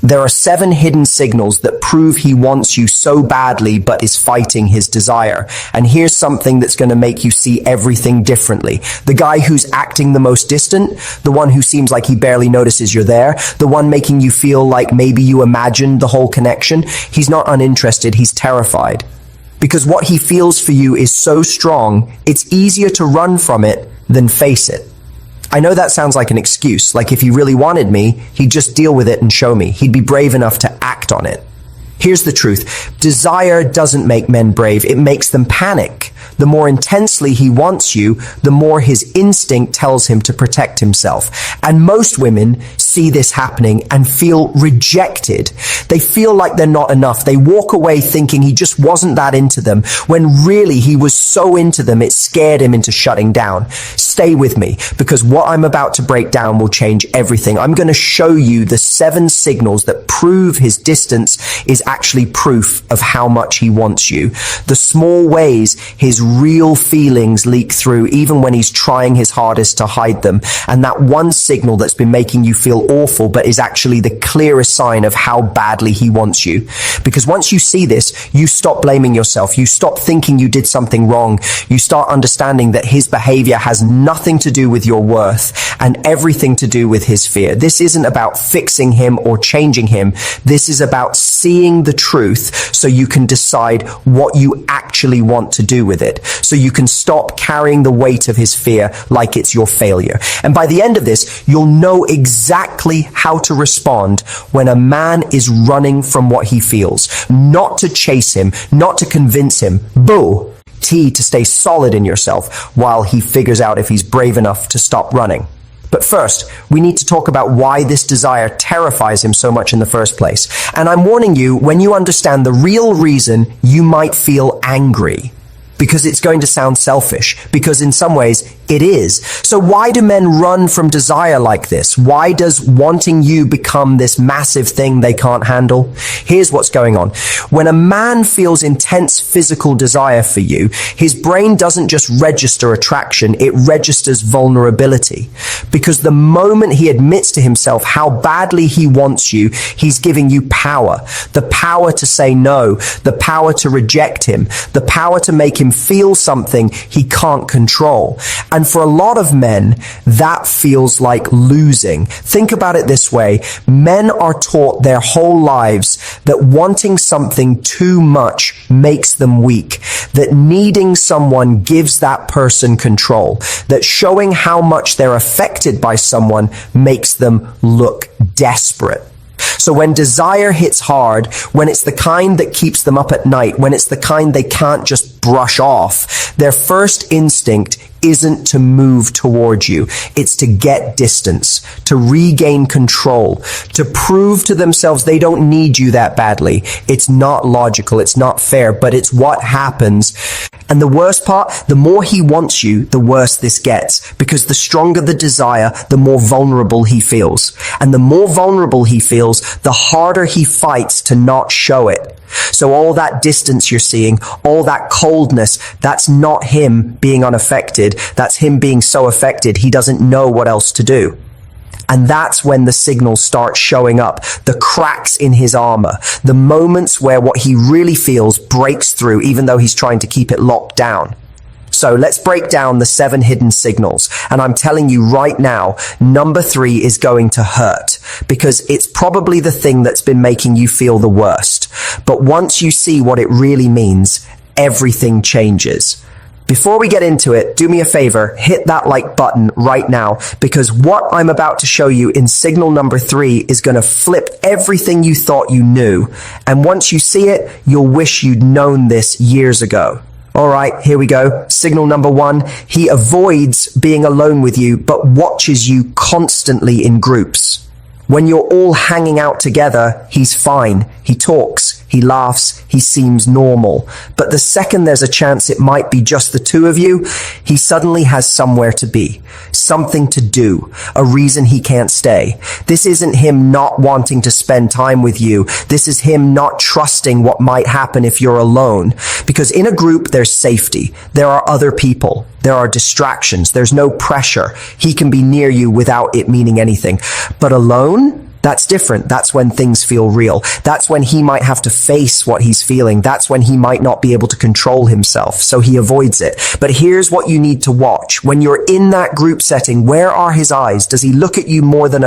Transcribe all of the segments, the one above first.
There are 7 hidden signals that prove he wants you so badly but is fighting his desire. And here's something that's going to make you see everything differently. The guy who's acting the most distant, the one who seems like he barely notices you're there, the one making you feel like maybe you imagined the whole connection, he's not uninterested, he's terrified. Because what he feels for you is so strong, it's easier to run from it than face it. I know that sounds like an excuse, like if he really wanted me, he'd just deal with it and show me. He'd be brave enough to act on it. Here's the truth. Desire doesn't make men brave, it makes them panic. The more intensely he wants you, the more his instinct tells him to protect himself. And most women see this happening and feel rejected. They feel like they're not enough. They walk away thinking he just wasn't that into them, when really he was so into them it scared him into shutting down. Stay with me, because what I'm about to break down will change everything. I'm going to show you the 7 signals that prove his distance is actually proof of how much he wants you. The small ways his real feelings leak through even when he's trying his hardest to hide them. And that one signal that's been making you feel awful but is actually the clearest sign of how badly he wants you. Because once you see this, you stop blaming yourself. You stop thinking you did something wrong. You start understanding that his behavior has nothing to do with your worth and everything to do with his fear. This isn't about fixing him or changing him. This is about seeing the truth so you can decide what you actually want to do with it. So you can stop carrying the weight of his fear like it's your failure. And by the end of this, you'll know exactly how to respond when a man is running from what he feels. Not to chase him, not to convince him. Boo! T, to stay solid in yourself while he figures out if he's brave enough to stop running. But first, we need to talk about why this desire terrifies him so much in the first place. And I'm warning you, when you understand the real reason, you might feel angry. Because it's going to sound selfish. Because in some ways, it is. So why do men run from desire like this? Why does wanting you become this massive thing they can't handle? Here's what's going on. When a man feels intense physical desire for you, his brain doesn't just register attraction, it registers vulnerability. Because the moment he admits to himself how badly he wants you, he's giving you power. The power to say no, the power to reject him, the power to make him feel something he can't control. And for a lot of men, that feels like losing. Think about it this way. Men are taught their whole lives that wanting something too much makes them weak, that needing someone gives that person control, that showing how much they're affected by someone makes them look desperate. So when desire hits hard, when it's the kind that keeps them up at night, when it's the kind they can't just brush off, their first instinct isn't to move towards you. It's to get distance, to regain control, to prove to themselves they don't need you that badly. It's not logical, it's not fair, but it's what happens. And the worst part, the more he wants you, the worse this gets. Because the stronger the desire, the more vulnerable he feels. And the more vulnerable he feels, the harder he fights to not show it. So all that distance you're seeing, all that coldness, that's not him being unaffected. That's him being so affected, he doesn't know what else to do. And that's when the signals start showing up, the cracks in his armor, the moments where what he really feels breaks through, even though he's trying to keep it locked down. So let's break down the 7 hidden signals. And I'm telling you right now, number 3 is going to hurt because it's probably the thing that's been making you feel the worst. But once you see what it really means, everything changes. Before we get into it, do me a favor, hit that like button right now, because what I'm about to show you in signal number 3 is going to flip everything you thought you knew. And once you see it, you'll wish you'd known this years ago. All right, here we go. Signal number 1, he avoids being alone with you, but watches you constantly in groups. When you're all hanging out together, he's fine. He talks, he laughs, he seems normal. But the second there's a chance it might be just the two of you, he suddenly has somewhere to be, something to do, a reason he can't stay. This isn't him not wanting to spend time with you. This is him not trusting what might happen if you're alone. Because in a group, there's safety. There are other people. There are distractions. There's no pressure. He can be near you without it meaning anything. But alone, That's different. That's when things feel real. That's when he might have to face what he's feeling. That's when he might not be able to control himself, so he avoids it. But here's what you need to watch. When you're in that group setting, where are his eyes? Does he look at you more than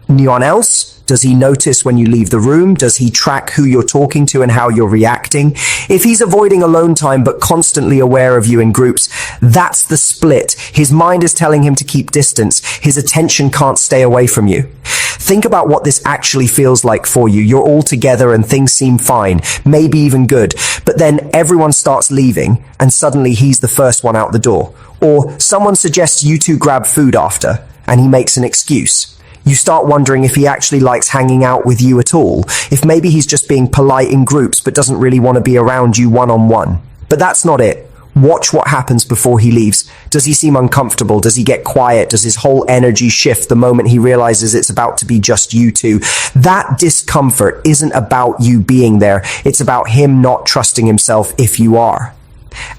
anyone else? Does he notice when you leave the room? Does he track who you're talking to and how you're reacting? If he's avoiding alone time but constantly aware of you in groups, that's the split. His mind is telling him to keep distance. His attention can't stay away from you. Think about what this actually feels like for you. You're all together and things seem fine, maybe even good, but then everyone starts leaving and suddenly he's the first one out the door. Or someone suggests you two grab food after and he makes an excuse. You start wondering if he actually likes hanging out with you at all, if maybe he's just being polite in groups but doesn't really want to be around you one-on-one. But that's not it. Watch what happens before he leaves. Does he seem uncomfortable? Does he get quiet? Does his whole energy shift the moment he realizes it's about to be just you two? That discomfort isn't about you being there. It's about him not trusting himself if you are.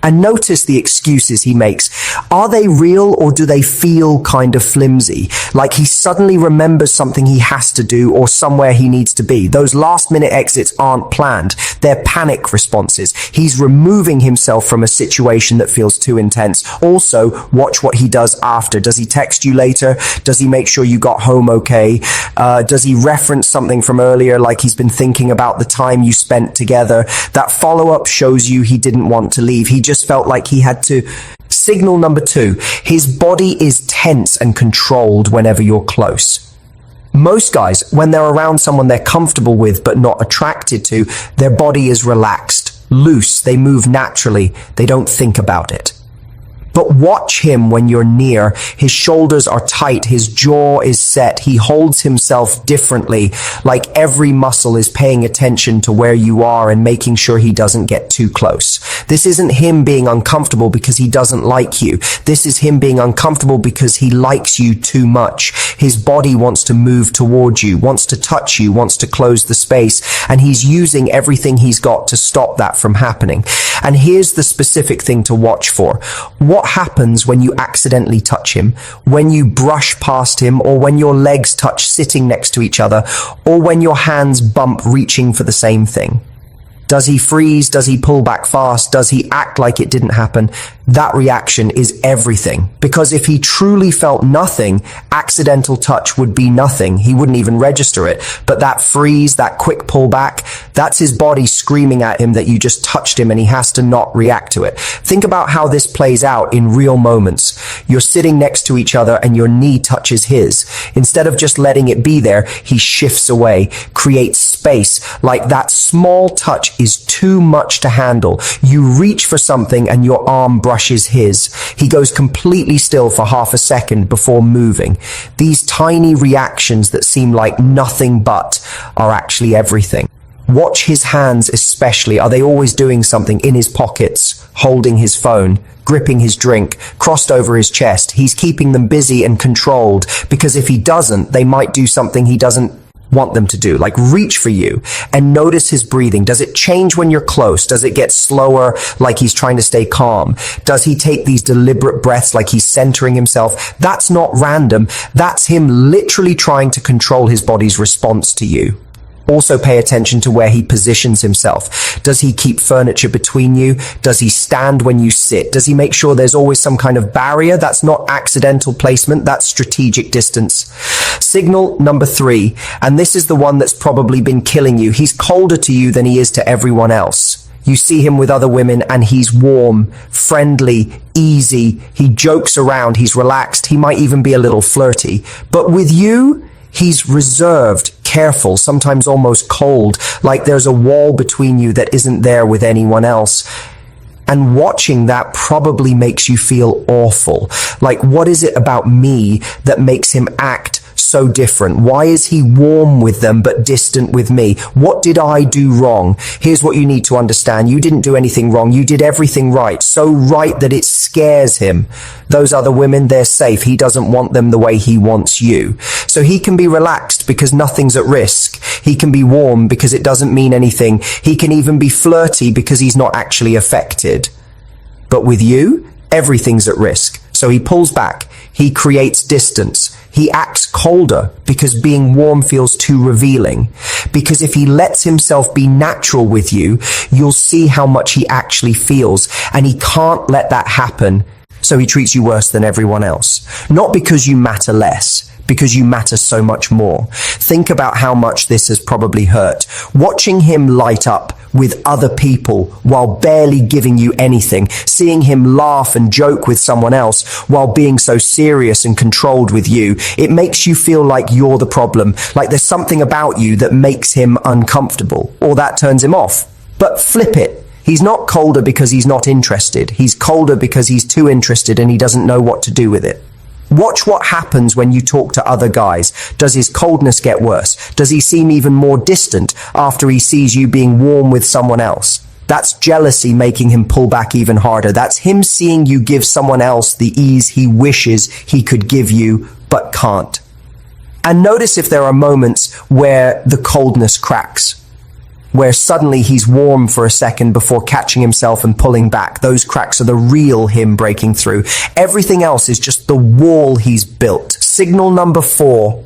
And notice the excuses he makes. Are they real or do they feel kind of flimsy? Like he suddenly remembers something he has to do or somewhere he needs to be. Those last minute exits aren't planned. They're panic responses. He's removing himself from a situation that feels too intense. Also, watch what he does after. Does he text you later? Does he make sure you got home okay? Does he reference something from earlier, like he's been thinking about the time you spent together? That follow-up shows you he didn't want to leave. He just felt like he had to. Signal number 2, his body is tense and controlled whenever you're close. Most guys, when they're around someone they're comfortable with but not attracted to, their body is relaxed, loose, they move naturally, they don't think about it. But watch him when you're near. His shoulders are tight, his jaw is set, he holds himself differently, like every muscle is paying attention to where you are and making sure he doesn't get too close. This isn't him being uncomfortable because he doesn't like you. This is him being uncomfortable because he likes you too much. His body wants to move towards you, wants to touch you, wants to close the space, and he's using everything he's got to stop that from happening. And here's the specific thing to watch for. What happens when you accidentally touch him, when you brush past him, or when your legs touch sitting next to each other, or when your hands bump reaching for the same thing? Does he freeze? Does he pull back fast? Does he act like it didn't happen? That reaction is everything. Because if he truly felt nothing, accidental touch would be nothing. He wouldn't even register it. But that freeze, that quick pullback, that's his body screaming at him that you just touched him and he has to not react to it. Think about how this plays out in real moments. You're sitting next to each other and your knee touches his. Instead of just letting it be there, he shifts away, creates space. Like that small touch is too much to handle. You reach for something and your arm brushes his. He goes completely still for half a second before moving. These tiny reactions that seem like nothing but are actually everything. Watch his hands especially. Are they always doing something in his pockets, holding his phone, gripping his drink, crossed over his chest? He's keeping them busy and controlled because if he doesn't, they might do something he doesn't want them to do, like reach for you. And notice his breathing. Does it change when you're close? Does it get slower, like he's trying to stay calm? Does he take these deliberate breaths like he's centering himself? That's not random. That's him literally trying to control his body's response to you. Also pay attention to where he positions himself. Does he keep furniture between you? Does he stand when you sit? Does he make sure there's always some kind of barrier? That's not accidental placement, that's strategic distance. Signal number 3, and this is the one that's probably been killing you. He's colder to you than he is to everyone else. You see him with other women and he's warm, friendly, easy. He jokes around, he's relaxed, he might even be a little flirty. But with you, he's reserved, careful, sometimes almost cold, like there's a wall between you that isn't there with anyone else. And watching that probably makes you feel awful. Like, what is it about me that makes him act so different? Why is he warm with them but distant with me? What did I do wrong? Here's what you need to understand. You didn't do anything wrong. You did everything right. So right that it scares him. Those other women, they're safe. He doesn't want them the way he wants you. So he can be relaxed because nothing's at risk. He can be warm because it doesn't mean anything. He can even be flirty because he's not actually affected. But with you, everything's at risk. So he pulls back. He creates distance. He acts colder because being warm feels too revealing. Because if he lets himself be natural with you, you'll see how much he actually feels, and he can't let that happen, so he treats you worse than everyone else. Not because you matter less, because you matter so much more. Think about how much this has probably hurt. Watching him light up with other people while barely giving you anything, seeing him laugh and joke with someone else while being so serious and controlled with you, it makes you feel like you're the problem, like there's something about you that makes him uncomfortable, or that turns him off. But flip it. He's not colder because he's not interested. He's colder because he's too interested and he doesn't know what to do with it. Watch what happens when you talk to other guys. Does his coldness get worse? Does he seem even more distant after he sees you being warm with someone else? That's jealousy making him pull back even harder. That's him seeing you give someone else the ease he wishes he could give you, but can't. And notice if there are moments where the coldness cracks, where suddenly he's warm for a second before catching himself and pulling back. Those cracks are the real him breaking through. Everything else is just the wall he's built. Signal number 4.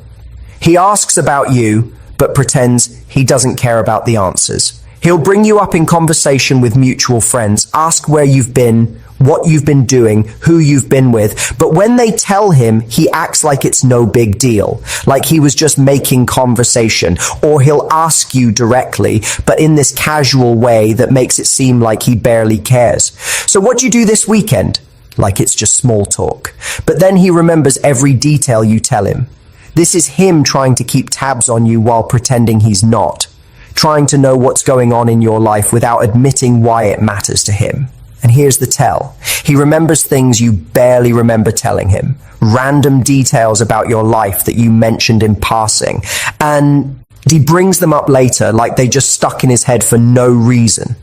He asks about you, but pretends he doesn't care about the answers. He'll bring you up in conversation with mutual friends, ask where you've been, what you've been doing, who you've been with. But when they tell him, he acts like it's no big deal, like he was just making conversation, or he'll ask you directly, but in this casual way that makes it seem like he barely cares. So what'd you do this weekend? Like it's just small talk. But then he remembers every detail you tell him. This is him trying to keep tabs on you while pretending he's not, trying to know what's going on in your life without admitting why it matters to him. And here's the tell. He remembers things you barely remember telling him. Random details about your life that you mentioned in passing. And he brings them up later like they just stuck in his head for no reason.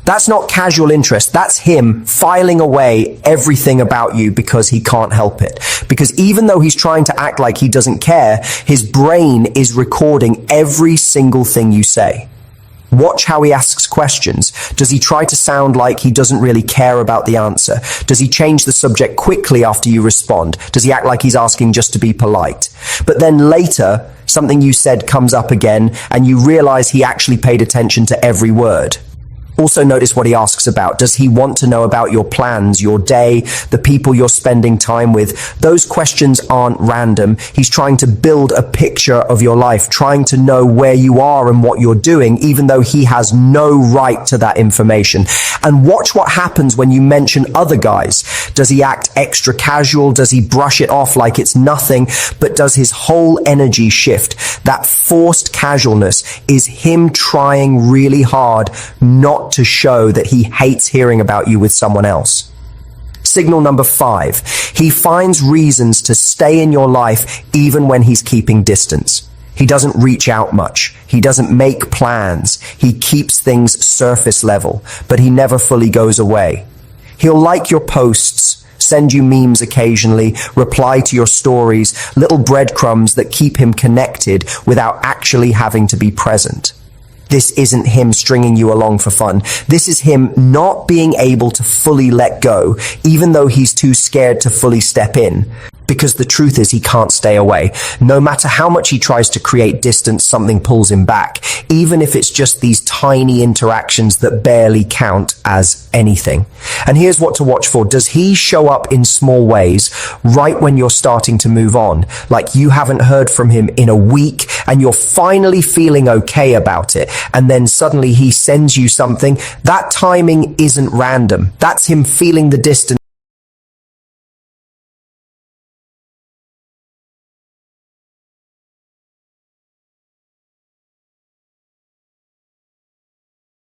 That's not casual interest. That's him filing away everything about you because he can't help it. Because even though he's trying to act like he doesn't care, his brain is recording every single thing you say. Watch how he asks questions. Does he try to sound like he doesn't really care about the answer? Does he change the subject quickly after you respond? Does he act like he's asking just to be polite? But then later, something you said comes up again and you realize he actually paid attention to every word. Also notice what he asks about. Does he want to know about your plans, your day, the people you're spending time with? Those questions aren't random. He's trying to build a picture of your life, trying to know where you are and what you're doing, even though he has no right to that information. And watch what happens when you mention other guys. Does he act extra casual? Does he brush it off like it's nothing? But does his whole energy shift? That forced casualness is him trying really hard not to show that he hates hearing about you with someone else. Signal number 5. He finds reasons to stay in your life even when he's keeping distance. He doesn't reach out much. He doesn't make plans. He keeps things surface level, but he never fully goes away. He'll like your posts, send you memes occasionally, reply to your stories, little breadcrumbs that keep him connected without actually having to be present. This isn't him stringing you along for fun. This is him not being able to fully let go, even though he's too scared to fully step in. Because the truth is he can't stay away. No matter how much he tries to create distance, something pulls him back, even if it's just these tiny interactions that barely count as anything. And here's what to watch for. Does he show up in small ways right when you're starting to move on? Like you haven't heard from him in a week and you're finally feeling okay about it. And then suddenly he sends you something. That timing isn't random. That's him feeling the distance